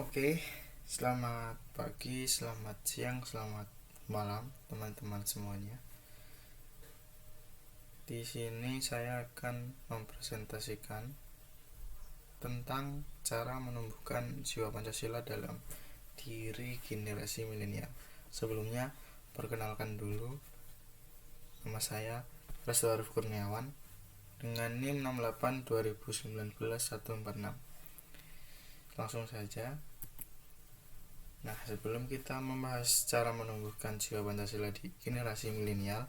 Oke, selamat pagi, selamat siang, selamat malam teman-teman semuanya. Di sini saya akan mempresentasikan tentang cara menumbuhkan jiwa Pancasila dalam diri generasi milenial. Sebelumnya, perkenalkan dulu, nama saya Restu Arif Kurniawan dengan NIM 682019 146. Langsung saja. Nah, sebelum kita membahas cara menumbuhkan jiwa Pancasila di generasi milenial,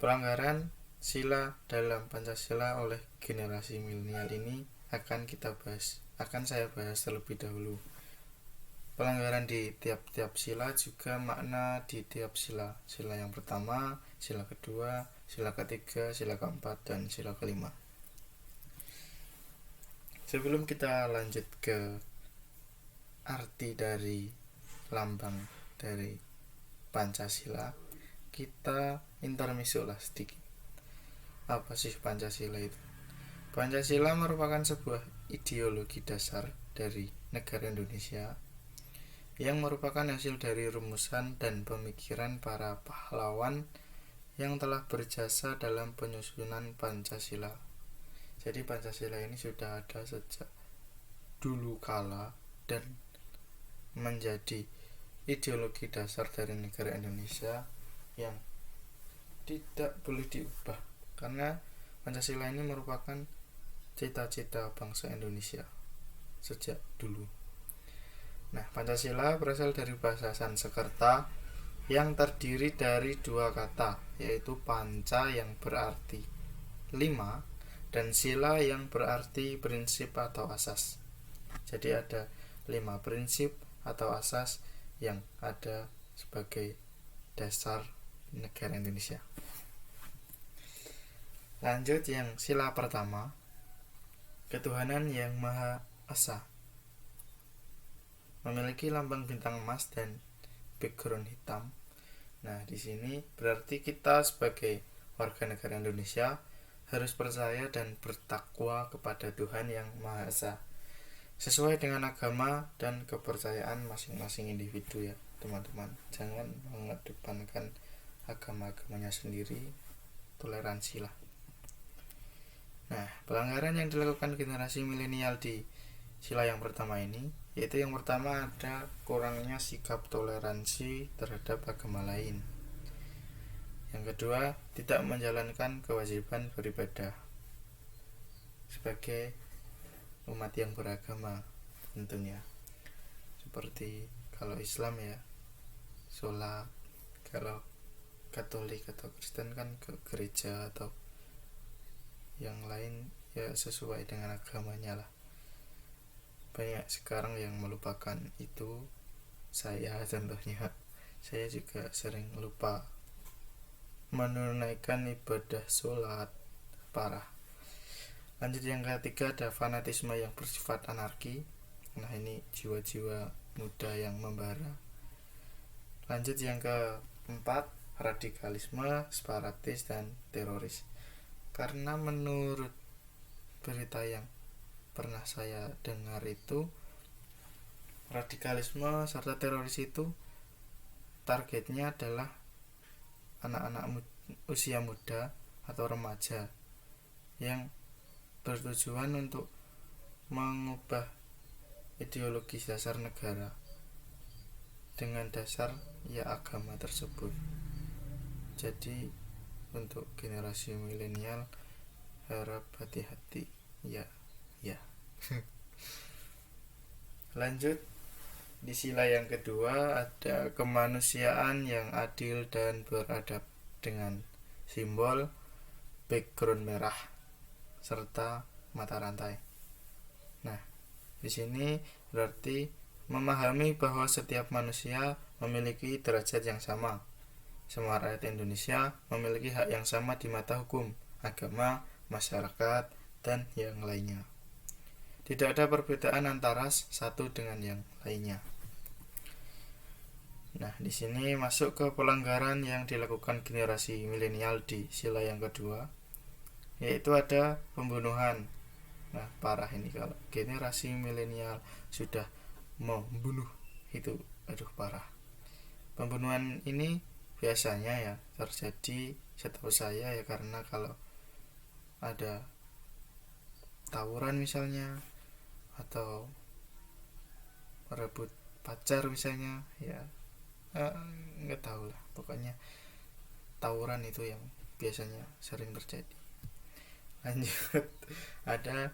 pelanggaran sila dalam Pancasila oleh generasi milenial ini akan saya bahas terlebih dahulu. Pelanggaran di tiap-tiap sila juga makna di tiap sila. Sila yang pertama, sila kedua, sila ketiga, sila keempat, dan sila kelima. Sebelum kita lanjut ke arti dari lambang dari Pancasila, kita intermezzo lah sedikit. Apa sih Pancasila itu? Pancasila merupakan sebuah ideologi dasar dari negara Indonesia yang merupakan hasil dari rumusan dan pemikiran para pahlawan yang telah berjasa dalam penyusunan Pancasila. Jadi Pancasila ini sudah ada sejak dulu kala dan menjadi ideologi dasar dari negara Indonesia yang tidak boleh diubah, karena Pancasila ini merupakan cita-cita bangsa Indonesia sejak dulu. Nah, Pancasila berasal dari bahasa Sanskerta yang terdiri dari dua kata, yaitu panca yang berarti 5 dan sila yang berarti prinsip atau asas. Jadi ada 5 prinsip atau asas yang ada sebagai dasar negara Indonesia. Lanjut yang sila pertama, ketuhanan yang Maha Esa, memiliki lambang bintang emas dan background hitam. Nah, di sini berarti kita sebagai warga negara Indonesia harus percaya dan bertakwa kepada Tuhan yang Maha Esa, sesuai dengan agama dan kepercayaan masing-masing individu ya teman-teman. Jangan mengedepankan agama-agamanya sendiri, toleransi lah. Nah, pelanggaran yang dilakukan generasi milenial di sila yang pertama ini, yaitu yang pertama ada kurangnya sikap toleransi terhadap agama lain. Yang kedua, tidak menjalankan kewajiban beribadah sebagai umat yang beragama tentunya. Seperti kalau Islam ya sholat, kalau Katolik atau Kristen kan ke gereja, atau yang lain ya sesuai dengan agamanya lah. Banyak sekarang yang melupakan itu, saya contohnya. Saya juga sering lupa menunaikan ibadah sholat, parah. Lanjut yang ketiga, ada fanatisme yang bersifat anarki. Nah, ini jiwa-jiwa muda yang membara. Lanjut yang keempat, radikalisme, separatis, dan teroris. Karena menurut berita yang pernah saya dengar itu, radikalisme serta teroris itu targetnya adalah anak-anak usia muda atau remaja yang bertujuan untuk mengubah ideologis dasar negara dengan dasar ya agama tersebut. Jadi untuk generasi milenial harap hati-hati ya. Lanjut di sila yang kedua, ada kemanusiaan yang adil dan beradab dengan simbol background merah serta mata rantai. Nah, di sini berarti memahami bahwa setiap manusia memiliki derajat yang sama. Semua rakyat Indonesia memiliki hak yang sama di mata hukum, agama, masyarakat, dan yang lainnya. Tidak ada perbedaan antara satu dengan yang lainnya. Nah, di sini masuk ke pelanggaran yang dilakukan generasi milenial di sila yang kedua, yaitu ada pembunuhan. Nah, parah ini kalau generasi milenial sudah membunuh. Itu aduh parah. Pembunuhan ini biasanya ya terjadi, setahu saya ya, karena kalau ada tawuran misalnya, atau merebut pacar misalnya ya, nggak tahu lah, pokoknya tawuran itu yang biasanya sering terjadi. Lanjut, ada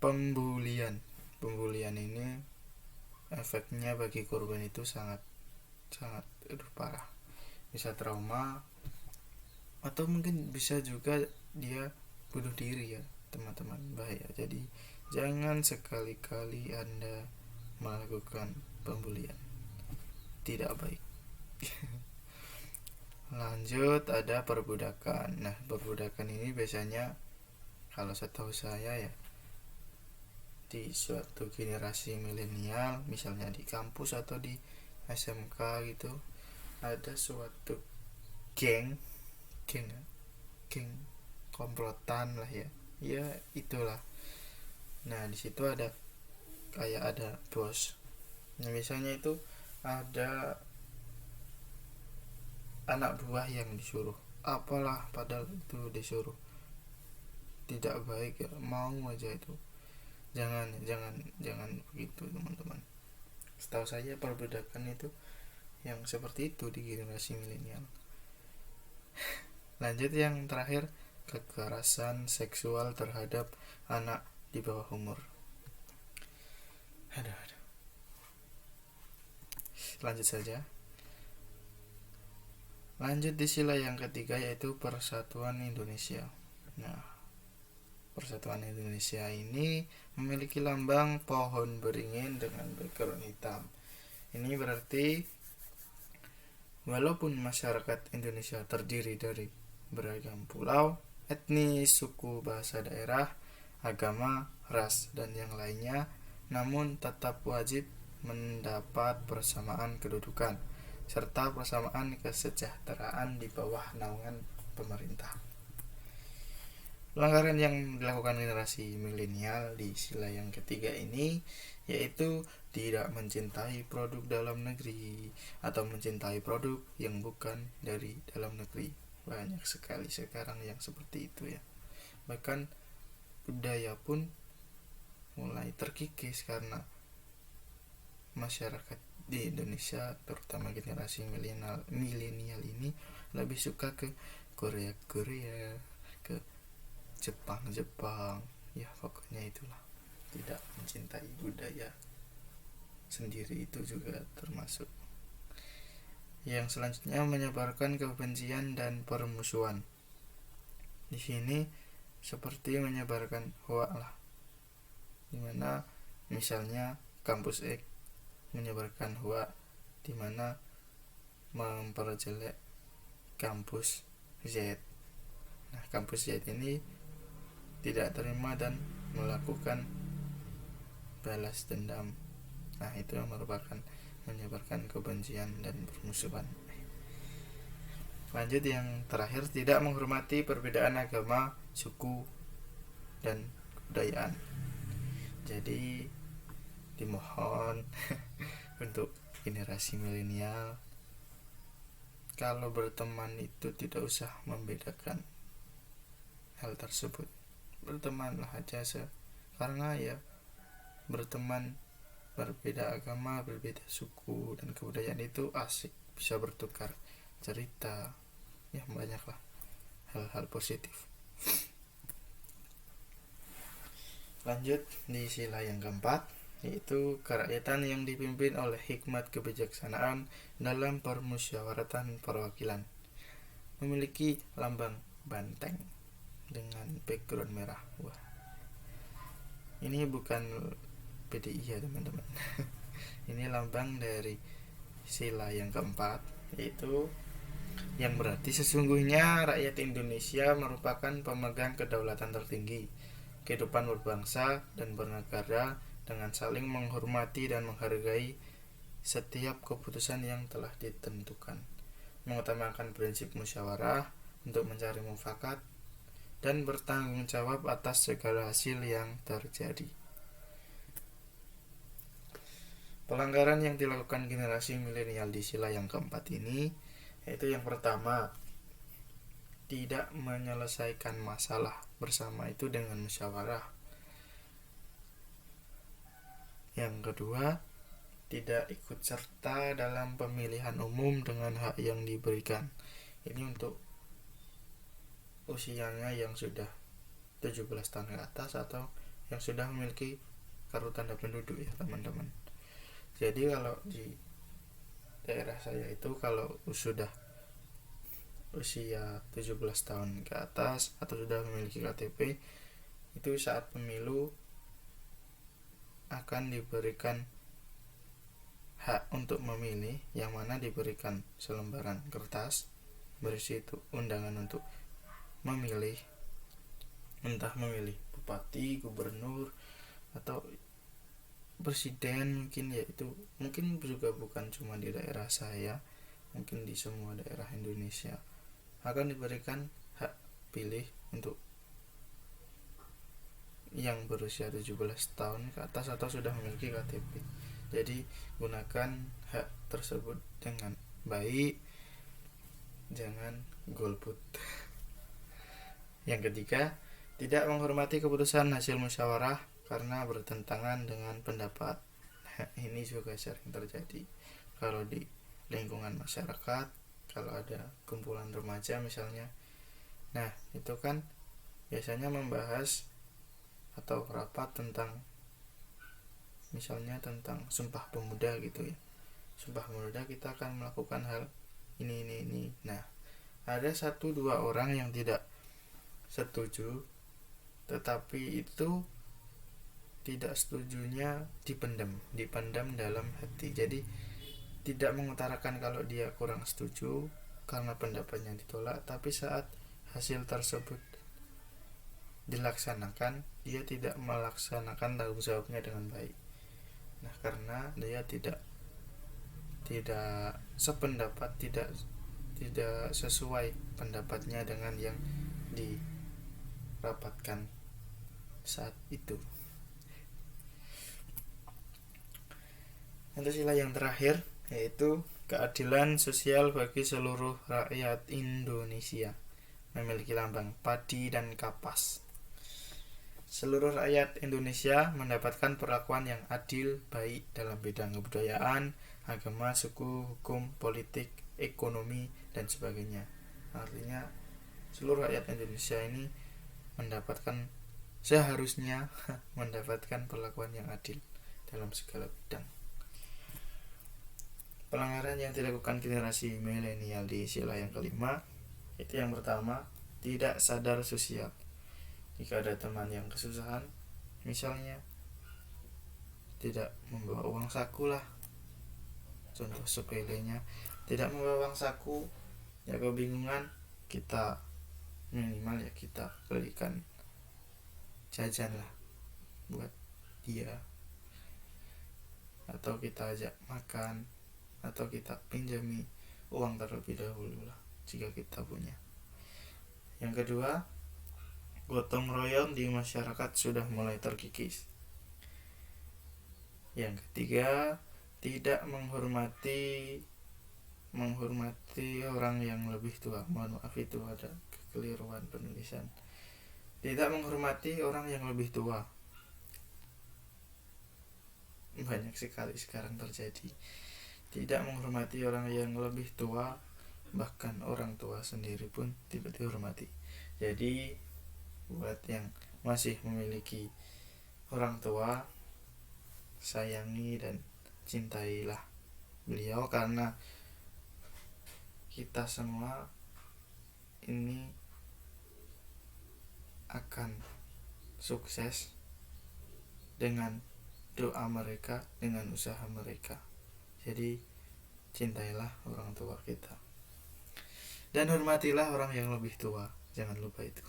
pembulian. Pembulian ini efeknya bagi korban itu sangat parah, bisa trauma, atau mungkin bisa juga dia bunuh diri ya teman-teman, bahaya. Jadi jangan sekali-kali Anda melakukan pembulian, tidak baik. Lanjut, ada perbudakan. Nah, perbudakan ini biasanya kalau setahu saya ya di suatu generasi milenial, misalnya di kampus atau di SMK gitu, ada suatu geng komplotan lah ya, ya itulah. Nah, di situ ada kayak ada bos. Nah, misalnya itu ada anak buah yang disuruh apalah, padahal itu disuruh tidak baik ya, mau aja itu. Jangan begitu teman-teman. Setahu saya perbudakan itu yang seperti itu di generasi milenial. Lanjut, yang terakhir, kekerasan seksual terhadap anak di bawah umur. Aduh. Lanjut saja. Lanjut di sila yang ketiga, yaitu Persatuan Indonesia. Nah, Persatuan Indonesia ini memiliki lambang pohon beringin dengan background hitam. Ini berarti walaupun masyarakat Indonesia terdiri dari beragam pulau, etnis, suku, bahasa daerah, agama, ras, dan yang lainnya, namun tetap wajib mendapat persamaan kedudukan serta persamaan kesejahteraan di bawah naungan pemerintah. Pelanggaran yang dilakukan generasi milenial di sila yang ketiga ini yaitu tidak mencintai produk dalam negeri atau mencintai produk yang bukan dari dalam negeri. Banyak sekali sekarang yang seperti itu ya. Bahkan budaya pun mulai terkikis karena masyarakat di Indonesia, terutama generasi milenial ini lebih suka ke Korea, ke Jepang, ya pokoknya itulah. Tidak mencintai budaya sendiri itu juga termasuk. Yang selanjutnya, menyebarkan kebencian dan permusuhan. Di sini seperti menyebarkan hoak lah, dimana misalnya kampus X menyebarkan hoak dimana memperjelek kampus Z. Nah, kampus Z ini tidak terima dan melakukan balas dendam. Nah, itu yang merupakan menyebarkan kebencian dan permusuhan. Lanjut, yang terakhir, tidak menghormati perbedaan agama, suku, dan kebudayaan. Jadi dimohon untuk generasi milenial, kalau berteman itu tidak usah membedakan hal tersebut. Bertemanlah aja karena ya berteman berbeda agama, berbeda suku dan kebudayaan itu asik, bisa bertukar cerita, ya banyaklah hal-hal positif. Lanjut di sila yang keempat, yaitu kerakyatan yang dipimpin oleh hikmat kebijaksanaan dalam permusyawaratan perwakilan. Memiliki lambang banteng dengan background merah. Wah, ini bukan PDI ya teman-teman. Ini lambang dari sila yang keempat, yaitu yang berarti sesungguhnya rakyat Indonesia merupakan pemegang kedaulatan tertinggi, kehidupan berbangsa dan bernegara dengan saling menghormati dan menghargai setiap keputusan yang telah ditentukan, mengutamakan prinsip musyawarah untuk mencari mufakat dan bertanggung jawab atas segala hasil yang terjadi. pelanggaran yang dilakukan generasi milenial di sila yang keempat ini, yaitu yang pertama, tidak menyelesaikan masalah bersama itu dengan musyawarah. Yang kedua, tidak ikut serta dalam pemilihan umum dengan hak yang diberikan. Ini untuk usianya yang sudah 17 tahun ke atas atau yang sudah memiliki kartu tanda penduduk ya teman-teman. Jadi kalau di daerah saya itu kalau sudah usia 17 tahun ke atas atau sudah memiliki KTP, itu saat pemilu akan diberikan hak untuk memilih, yang mana diberikan selembaran kertas berisi itu undangan untuk memilih, entah memilih bupati, gubernur, atau presiden mungkin, yaitu mungkin juga bukan cuma di daerah saya, mungkin di semua daerah Indonesia akan diberikan hak pilih untuk yang berusia 17 tahun ke atas atau sudah memiliki KTP. Jadi gunakan hak tersebut dengan baik, jangan golput. Yang ketiga, tidak menghormati keputusan hasil musyawarah karena bertentangan dengan pendapat. Ini juga sering terjadi kalau di lingkungan masyarakat, kalau ada kumpulan remaja misalnya. Nah, itu kan biasanya membahas atau rapat tentang misalnya tentang Sumpah Pemuda gitu ya. Sumpah Pemuda kita akan melakukan hal ini. Nah, ada 1-2 orang yang tidak setuju, tetapi itu tidak setujunya dipendam dalam hati. Jadi tidak mengutarakan kalau dia kurang setuju karena pendapatnya ditolak, tapi saat hasil tersebut dilaksanakan, dia tidak melaksanakan tanggung jawabnya dengan baik. Nah, karena dia tidak sependapat, tidak sesuai pendapatnya dengan yang dirapatkan saat itu. Untuk sila yang terakhir, yaitu keadilan sosial bagi seluruh rakyat Indonesia, memiliki lambang padi dan kapas. Seluruh rakyat Indonesia mendapatkan perlakuan yang adil baik dalam bidang kebudayaan, agama, suku, hukum, politik, ekonomi, dan sebagainya. Artinya seluruh rakyat Indonesia ini seharusnya mendapatkan perlakuan yang adil dalam segala bidang. Pelanggaran yang dilakukan generasi milenial di sila yang kelima, itu yang pertama, tidak sadar sosial. Jika ada teman yang kesusahan, misalnya tidak membawa uang saku lah, contoh sepelenya, tidak membawa uang saku, ya kebingungan, kita minimal ya kita belikan jajan lah buat dia, atau kita ajak makan, atau kita pinjami uang terlebih dahulu lah jika kita punya. Yang kedua, gotong royong di masyarakat sudah mulai terkikis. Yang ketiga, tidak menghormati orang yang lebih tua. Mohon maaf, itu ada kekeliruan penulisan. Tidak menghormati orang yang lebih tua. Banyak sekali sekarang terjadi. Tidak menghormati orang yang lebih tua, bahkan orang tua sendiri pun tidak dihormati. Jadi buat yang masih memiliki orang tua, sayangi dan cintailah beliau, karena kita semua ini akan sukses dengan doa mereka, dengan usaha mereka. Jadi cintailah orang tua kita dan hormatilah orang yang lebih tua, jangan lupa itu.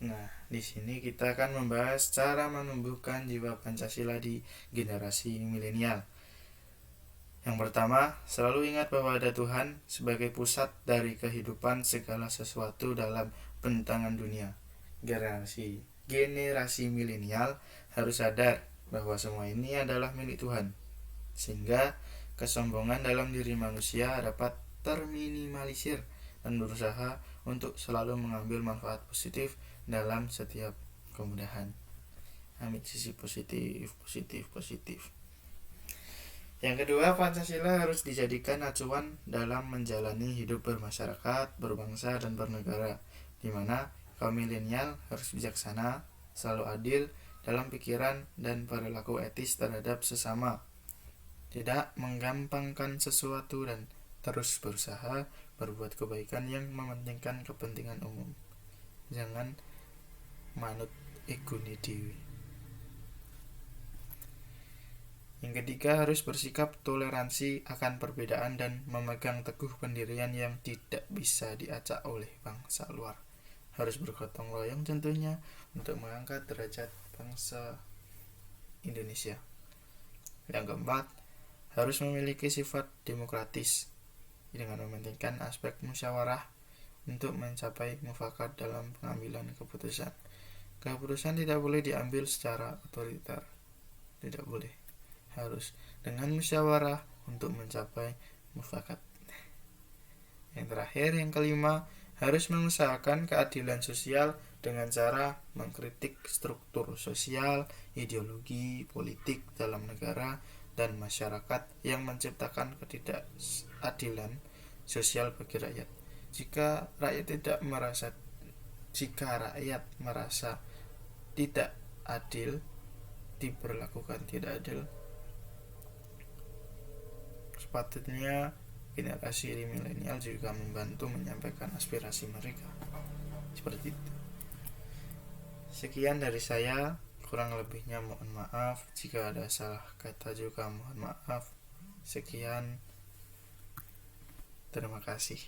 Nah, di sini kita akan membahas cara menumbuhkan jiwa Pancasila di generasi milenial. Yang pertama, selalu ingat bahwa ada Tuhan sebagai pusat dari kehidupan segala sesuatu dalam bentangan dunia. Generasi milenial harus sadar bahwa semua ini adalah milik Tuhan, sehingga kesombongan dalam diri manusia dapat terminimalisir dan berusaha untuk selalu mengambil manfaat positif dalam setiap kemudahan. Ambil sisi positif. Yang kedua, Pancasila harus dijadikan acuan dalam menjalani hidup bermasyarakat, berbangsa, dan bernegara, di mana kaum milenial harus bijaksana, selalu adil dalam pikiran dan perilaku etis terhadap sesama, tidak menggampangkan sesuatu, dan terus berusaha berbuat kebaikan yang mementingkan kepentingan umum. Jangan manut egone dhewe. Yang ketiga, harus bersikap toleransi akan perbedaan dan memegang teguh pendirian yang tidak bisa diacak oleh bangsa luar. Harus bergotong royong tentunya untuk mengangkat derajat bangsa Indonesia. Yang keempat, harus memiliki sifat demokratis dengan mementingkan aspek musyawarah untuk mencapai mufakat dalam pengambilan keputusan. Keputusan tidak boleh diambil secara otoriter, tidak boleh. Harus dengan musyawarah untuk mencapai mufakat. Yang terakhir, yang kelima, harus mengusahakan keadilan sosial dengan cara mengkritik struktur sosial, ideologi, politik dalam negara dan masyarakat yang menciptakan ketidakadilan sosial bagi rakyat. Jika rakyat merasa tidak adil, diberlakukan tidak adil, sepatutnya generasi milenial juga membantu menyampaikan aspirasi mereka. Seperti itu. Sekian dari saya, kurang lebihnya mohon maaf. Jika ada salah kata juga mohon maaf. Sekian, terima kasih.